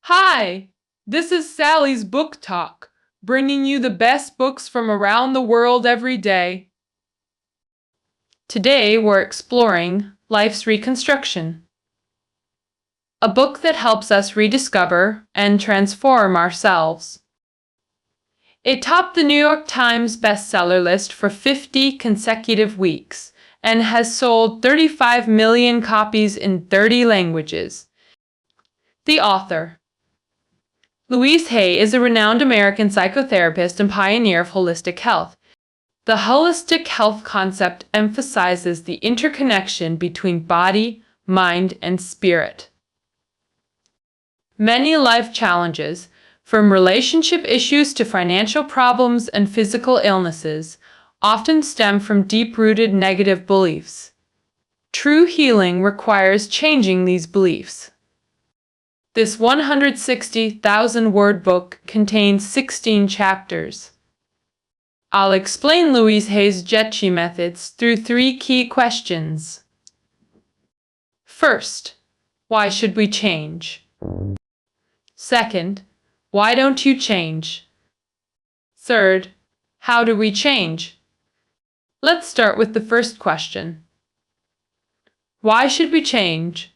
Hi, this is Sally's Book Talk, bringing you the best books from around the world every day. Today we're exploring Life's Reconstruction, a book that helps us rediscover and transform ourselves. It topped the New York Times bestseller list for 50 consecutive weeks and has sold 35 million copies in 30 languages. The author Louise Hay is a renowned American psychotherapist and pioneer of holistic health. The holistic health concept emphasizes the interconnection between body, mind, and spirit. Many life challenges, from relationship issues to financial problems and physical illnesses, often stem from deep-rooted negative beliefs. True healing requires changing these beliefs. This 160,000-word book contains 16 chapters. I'll explain Louise Hay's Jetchi methods through 3 key questions. First, why should we change? Second, why don't you change? Third, how do we change? Let's start with the first question. Why should we change?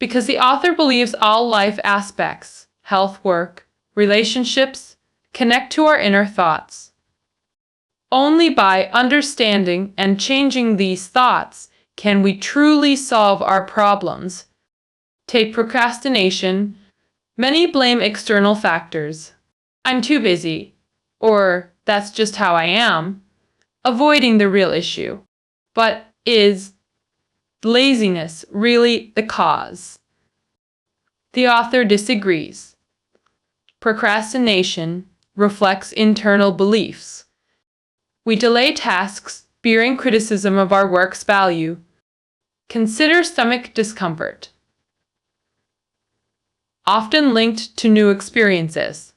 Because the author believes all life aspects, health, work, relationships, connect to our inner thoughts. Only by understanding and changing these thoughts can we truly solve our problems. Take procrastination. Many blame external factors. I'm too busy, or that's just how I am, avoiding the real issue. But is laziness really the cause? The author disagrees. Procrastination reflects internal beliefs. We delay tasks, fearing criticism of our work's value. Consider stomach discomfort, often linked to new experiences.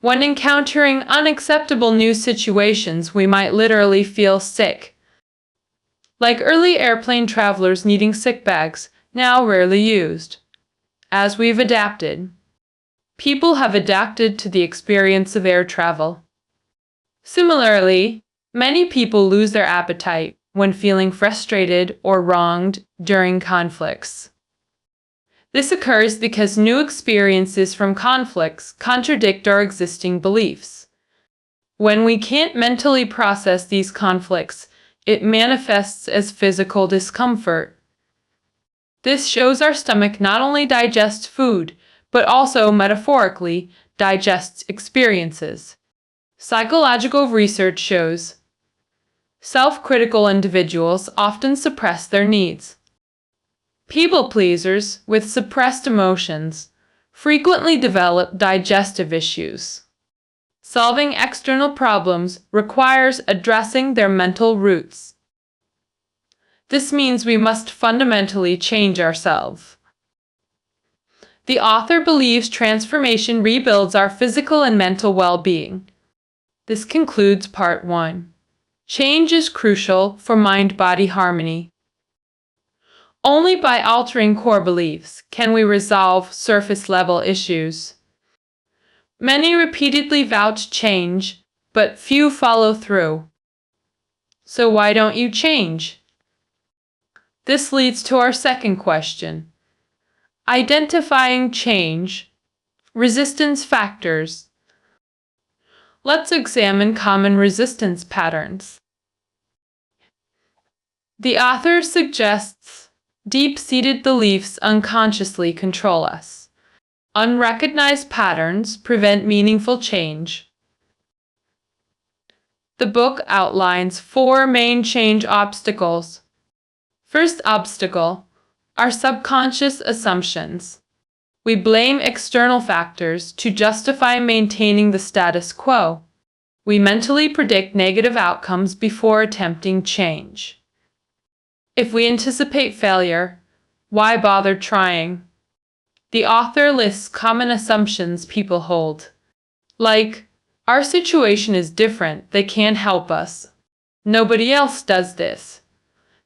When encountering unacceptable new situations, we might literally feel sick. Like early airplane travelers needing sick bags, now rarely used. As we've adapted, people have adapted to the experience of air travel. Similarly, many people lose their appetite when feeling frustrated or wronged during conflicts. This occurs because new experiences from conflicts contradict our existing beliefs. When we can't mentally process these conflicts, it manifests as physical discomfort. This shows our stomach not only digests food, but also metaphorically digests experiences. Psychological research shows self-critical individuals often suppress their needs. People pleasers with suppressed emotions frequently develop digestive issues. Solving external problems requires addressing their mental roots. This means we must fundamentally change ourselves. The author believes transformation rebuilds our physical and mental well-being. This concludes part 1. Change is crucial for mind-body harmony. Only by altering core beliefs can we resolve surface-level issues. Many repeatedly vouch change, but few follow through. So why don't you change? This leads to our second question. Identifying change, resistance factors. Let's examine common resistance patterns. The author suggests deep-seated beliefs unconsciously control us. Unrecognized patterns prevent meaningful change. The book outlines 4 main change obstacles. First obstacle, our subconscious assumptions. We blame external factors to justify maintaining the status quo. We mentally predict negative outcomes before attempting change. If we anticipate failure, why bother trying? The author lists common assumptions people hold, like, our situation is different, they can't help us. Nobody else does this.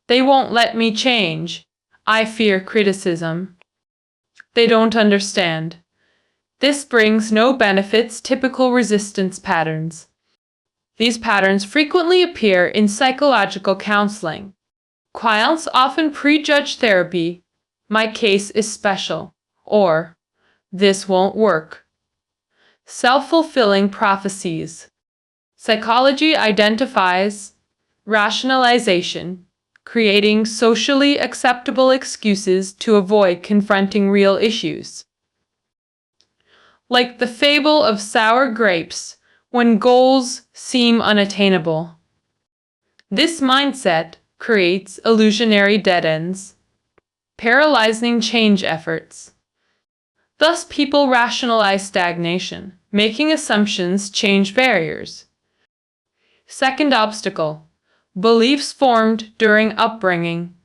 They won't let me change. I fear criticism. They don't understand. This brings no benefits, typical resistance patterns. These patterns frequently appear in psychological counseling. Clients often prejudge therapy. My case is special. Or, this won't work. Self-fulfilling prophecies. Psychology identifies rationalization, creating socially acceptable excuses to avoid confronting real issues. Like the fable of sour grapes, when goals seem unattainable. This mindset creates illusionary dead ends, paralyzing change efforts. Thus, people rationalize stagnation, making assumptions change barriers. Second obstacle: beliefs formed during upbringing.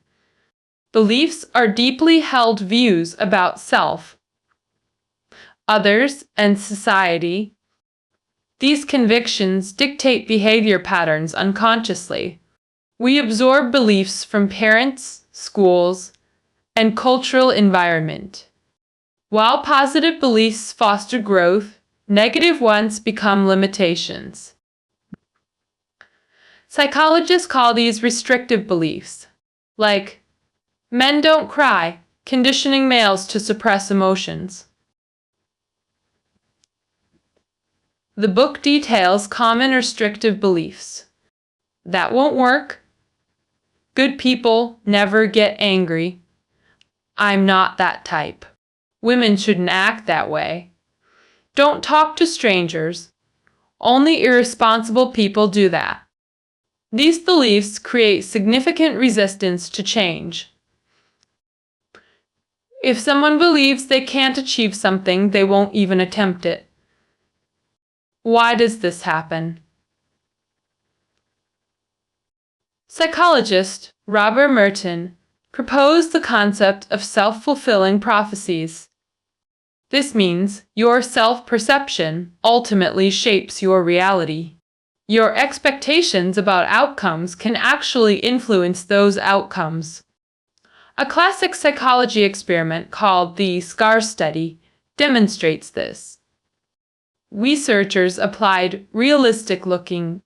Beliefs are deeply held views about self, others, and society. These convictions dictate behavior patterns unconsciously. We absorb beliefs from parents, schools, and cultural environment. While positive beliefs foster growth, negative ones become limitations. Psychologists call these restrictive beliefs, like men don't cry, conditioning males to suppress emotions. The book details common restrictive beliefs. That won't work. Good people never get angry. I'm not that type. Women shouldn't act that way. Don't talk to strangers. Only irresponsible people do that. These beliefs create significant resistance to change. If someone believes they can't achieve something, they won't even attempt it. Why does this happen? Psychologist Robert Merton proposed the concept of self-fulfilling prophecies. This means your self-perception ultimately shapes your reality. Your expectations about outcomes can actually influence those outcomes. A classic psychology experiment called the scar study demonstrates this. Researchers applied realistic-looking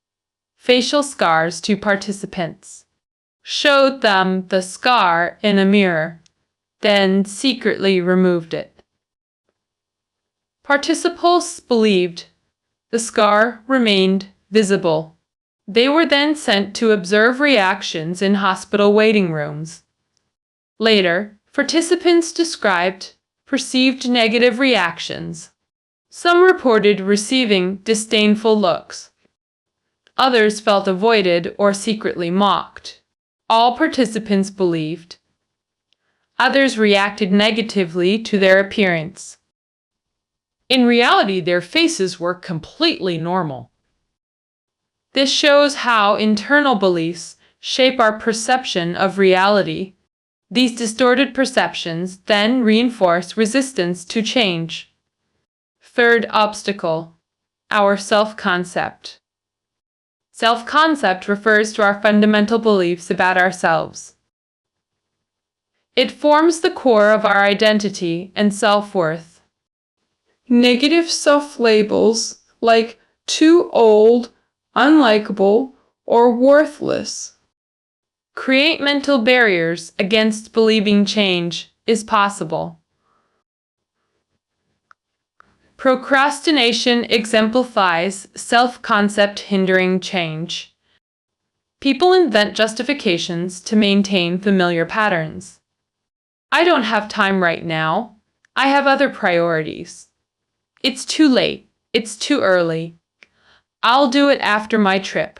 facial scars to participants, showed them the scar in a mirror, then secretly removed it. Participants believed the scar remained visible. They were then sent to observe reactions in hospital waiting rooms. Later, participants described perceived negative reactions. Some reported receiving disdainful looks. Others felt avoided or secretly mocked. All participants believed. Others reacted negatively to their appearance. In reality, their faces were completely normal. This shows how internal beliefs shape our perception of reality. These distorted perceptions then reinforce resistance to change. Third obstacle: our self-concept. Self-concept refers to our fundamental beliefs about ourselves. It forms the core of our identity and self-worth. Negative self-labels like too old, unlikable, or worthless create mental barriers against believing change is possible. Procrastination exemplifies self-concept hindering change. People invent justifications to maintain familiar patterns. I don't have time right now. I have other priorities. It's too late. It's too early. I'll do it after my trip.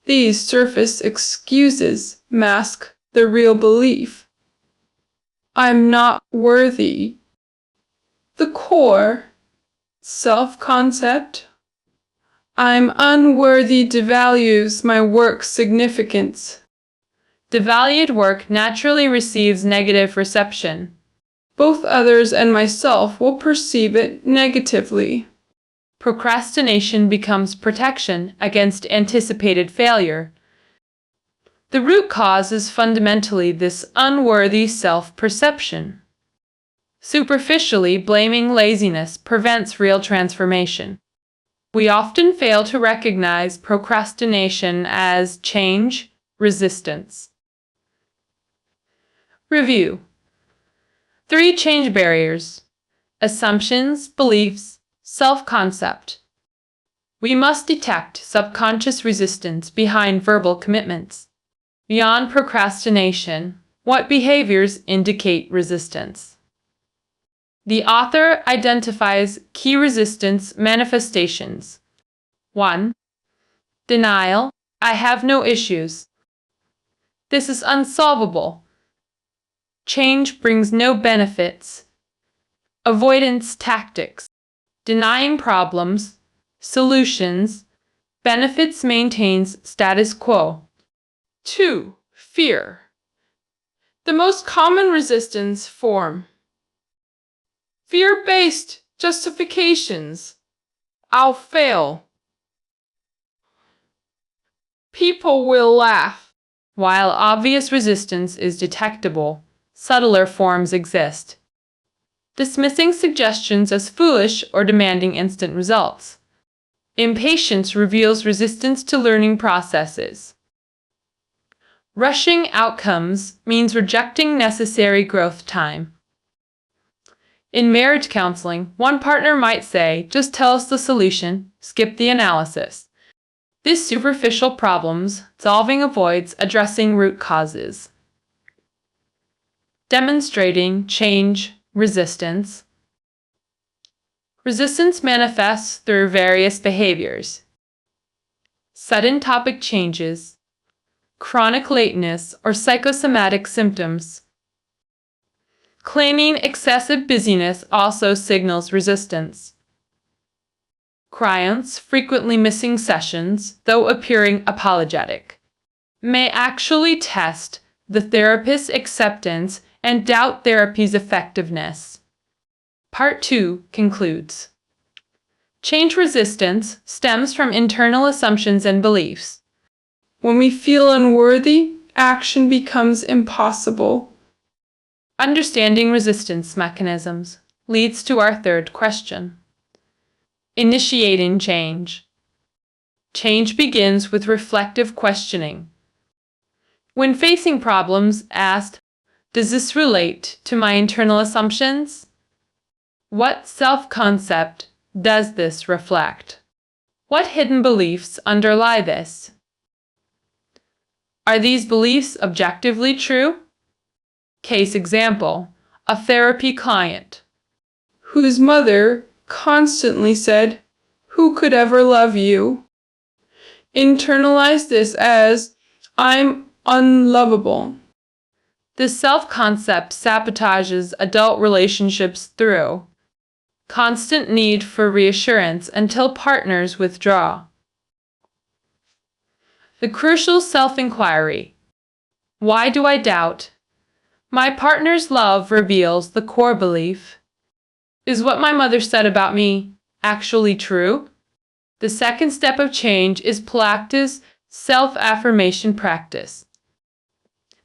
These surface excuses mask the real belief. I'm not worthy. The core self-concept, I'm unworthy, devalues my work's significance. Devalued work naturally receives negative reception. Both others and myself will perceive it negatively. Procrastination becomes protection against anticipated failure. The root cause is fundamentally this unworthy self-perception. Superficially, blaming laziness prevents real transformation. We often fail to recognize procrastination as change resistance. Review. 3 change barriers: assumptions, beliefs, self-concept. We must detect subconscious resistance behind verbal commitments. Beyond procrastination, what behaviors indicate resistance? The author identifies key resistance manifestations. 1. Denial. I have no issues. This is unsolvable. Change brings no benefits. Avoidance tactics. Denying problems, solutions, benefits maintains status quo. 2. Fear. The most common resistance form. Fear-based justifications. I'll fail. People will laugh. While obvious resistance is detectable, subtler forms exist. Dismissing suggestions as foolish or demanding instant results. Impatience reveals resistance to learning processes. Rushing outcomes means rejecting necessary growth time. In marriage counseling, one partner might say, "Just tell us the solution, skip the analysis." This superficial problem-solving avoids addressing root causes. Demonstrating change resistance. Resistance manifests through various behaviors: sudden topic changes, chronic lateness or psychosomatic symptoms. Claiming excessive busyness also signals resistance. Clients frequently missing sessions, though appearing apologetic, may actually test the therapist's acceptance and doubt therapy's effectiveness. Part 2 concludes. Change resistance stems from internal assumptions and beliefs. When we feel unworthy, action becomes impossible. Understanding resistance mechanisms leads to our third question. Initiating change. Change begins with reflective questioning. When facing problems, ask, does this relate to my internal assumptions? What self-concept does this reflect? What hidden beliefs underlie this? Are these beliefs objectively true? Case example, a therapy client whose mother constantly said, "Who could ever love you?" Internalize this as, "I'm unlovable." This self-concept sabotages adult relationships through constant need for reassurance until partners withdraw. The crucial self-inquiry. Why do I doubt? My partner's love reveals the core belief. Is what my mother said about me actually true? The second step of change is proactive self-affirmation practice.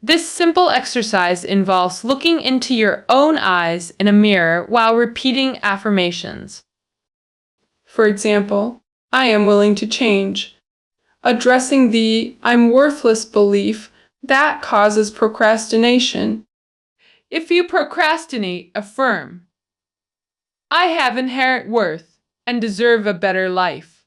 This simple exercise involves looking into your own eyes in a mirror while repeating affirmations. For example, I am willing to change, addressing the "I'm worthless" belief that causes procrastination. If you procrastinate, affirm, I have inherent worth and deserve a better life.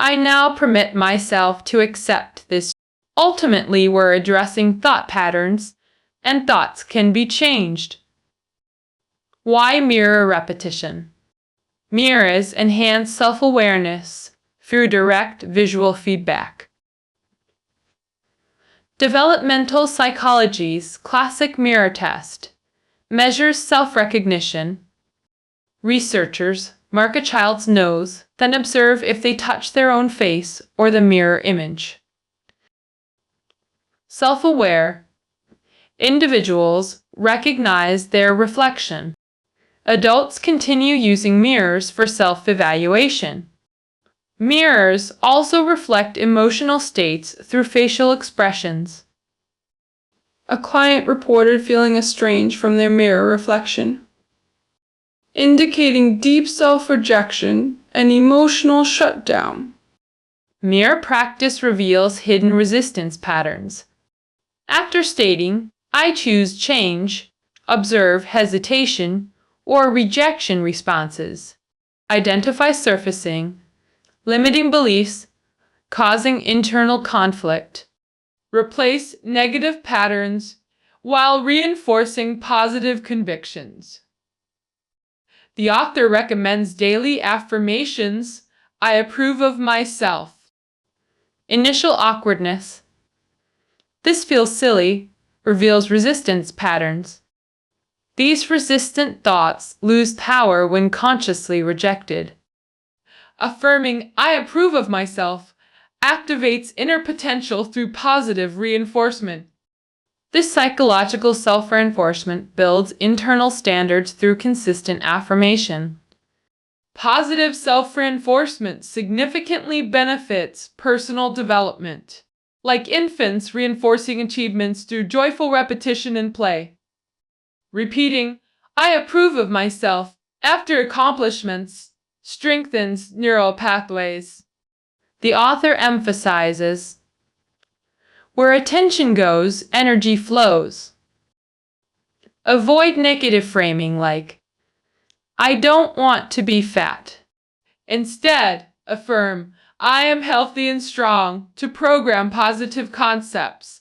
I now permit myself to accept this. Ultimately, we're addressing thought patterns, and thoughts can be changed. Why mirror repetition? Mirrors enhance self-awareness through direct visual feedback. Developmental psychology's classic mirror test measures self-recognition. Researchers mark a child's nose, then observe if they touch their own face or the mirror image. Self-aware individuals recognize their reflection. Adults continue using mirrors for self-evaluation. Mirrors also reflect emotional states through facial expressions. A client reported feeling estranged from their mirror reflection, indicating deep self-rejection and emotional shutdown. Mirror practice reveals hidden resistance patterns. After stating, "I choose change," observe hesitation or rejection responses. Identify surfacing, limiting beliefs, causing internal conflict. Replace negative patterns while reinforcing positive convictions. The author recommends daily affirmations. I approve of myself. Initial awkwardness. This feels silly, reveals resistance patterns. These resistant thoughts lose power when consciously rejected. Affirming "I approve of myself" activates inner potential through positive reinforcement. This psychological self-reinforcement builds internal standards through consistent affirmation. Positive self-reinforcement significantly benefits personal development, like infants reinforcing achievements through joyful repetition and play. Repeating "I approve of myself" after accomplishments strengthens neural pathways. The author emphasizes, where attention goes, energy flows. Avoid negative framing like, "I don't want to be fat." Instead, affirm, "I am healthy and strong," to program positive concepts.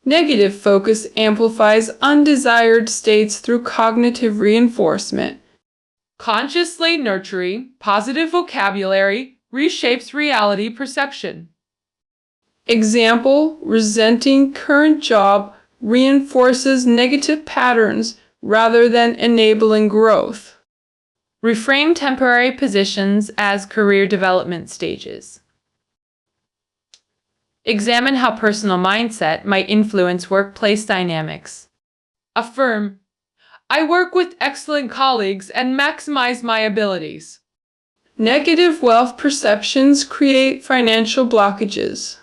Negative focus amplifies undesired states through cognitive reinforcement. Consciously nurturing positive vocabulary reshapes reality perception. Example, resenting current job reinforces negative patterns rather than enabling growth. Reframe temporary positions as career development stages. Examine how personal mindset might influence workplace dynamics. Affirm, "I work with excellent colleagues and maximize my abilities." Negative wealth perceptions create financial blockages.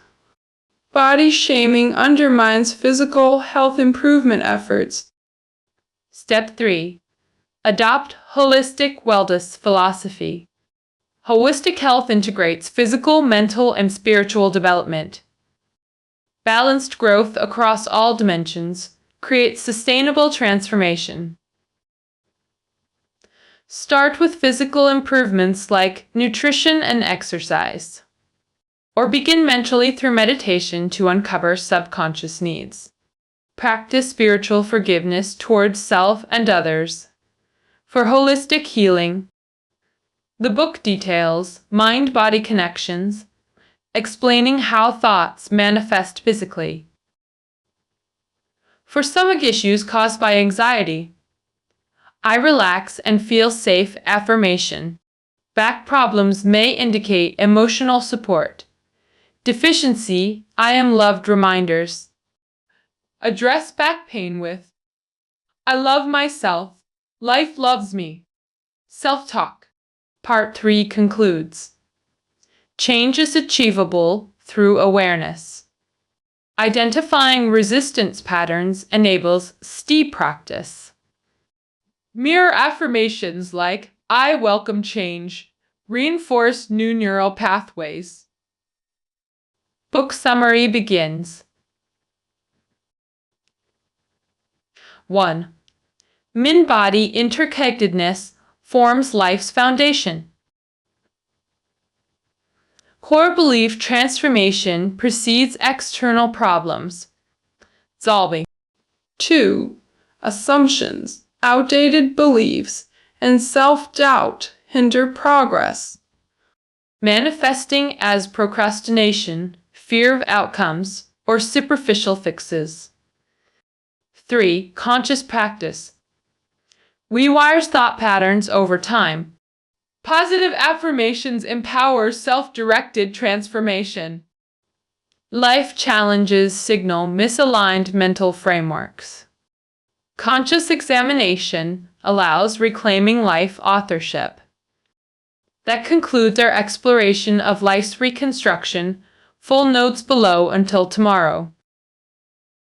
Body shaming undermines physical health improvement efforts. Step 3. Adopt holistic wellness philosophy. Holistic health integrates physical, mental, and spiritual development. Balanced growth across all dimensions creates sustainable transformation. Start with physical improvements like nutrition and exercise, or begin mentally through meditation to uncover subconscious needs. Practice spiritual forgiveness towards self and others. For holistic healing, the book details mind-body connections, explaining how thoughts manifest physically. For stomach issues caused by anxiety, "I relax and feel safe" affirmation. Back problems may indicate emotional support. Deficiency, "I am loved" reminders. Address back pain with, "I love myself. Life loves me." Self-talk. Part 3 concludes. Change is achievable through awareness. Identifying resistance patterns enables STEEP practice. Mirror affirmations like "I welcome change" reinforce new neural pathways. Book summary begins. 1. Mind-body interconnectedness forms life's foundation. Core belief transformation precedes external problems solving. 2. Assumptions, outdated beliefs, and self-doubt hinder progress. Manifesting as procrastination, fear of outcomes, or superficial fixes. 3. Conscious practice rewires thought patterns over time. Positive affirmations empower self-directed transformation. Life challenges signal misaligned mental frameworks. Conscious examination allows reclaiming life authorship. That concludes our exploration of life's reconstruction. Full notes below until tomorrow.